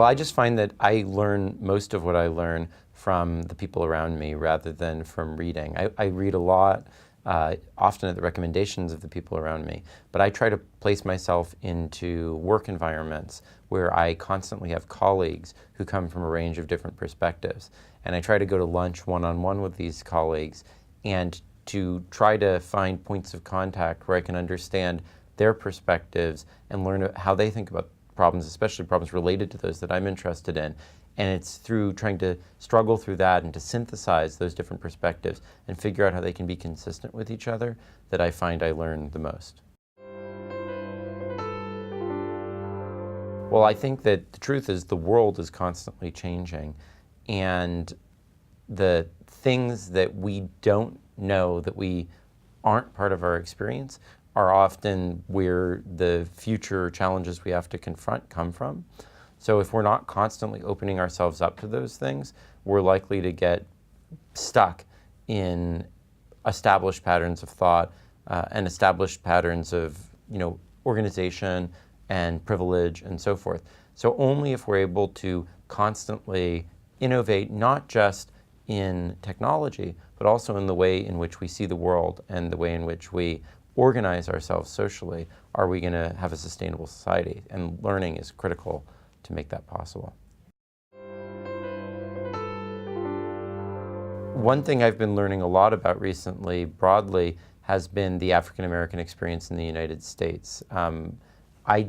Well, I just find that I learn most of what I learn from the people around me rather than from reading. I read a lot, often at the recommendations of the people around me, but I try to place myself into work environments where I constantly have colleagues who come from a range of different perspectives. And I try to go to lunch one-on-one with these colleagues and to try to find points of contact where I can understand their perspectives and learn how they think about problems, especially problems related to those that I'm interested in. And it's through trying to struggle through that and to synthesize those different perspectives and figure out how they can be consistent with each other that I find I learn the most. Well, I think that the truth is the world is constantly changing, and the things that we don't know, that we aren't part of our experience, are often where the future challenges we have to confront come from. So if we're not constantly opening ourselves up to those things, we're likely to get stuck in established patterns of thought and established patterns of, organization and privilege and so forth. So only if we're able to constantly innovate, not just in technology, but also in the way in which we see the world and the way in which we organize ourselves socially, are we going to have a sustainable society? And learning is critical to make that possible. One thing I've been learning a lot about recently, broadly, has been the African American experience in the United States. I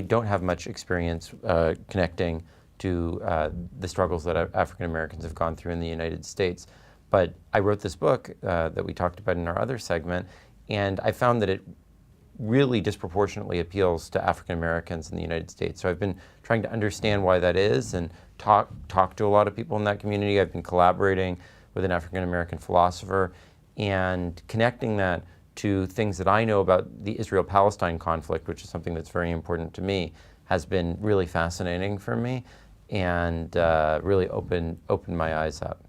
don't have much experience connecting to the struggles that African Americans have gone through in the United States, but I wrote this book that we talked about in our other segment, and I found that it really disproportionately appeals to African Americans in the United States. So I've been trying to understand why that is and talk to a lot of people in that community. I've been collaborating with an African American philosopher and connecting that to things that I know about the Israel-Palestine conflict, which is something that's very important to me, has been really fascinating for me and really opened my eyes up.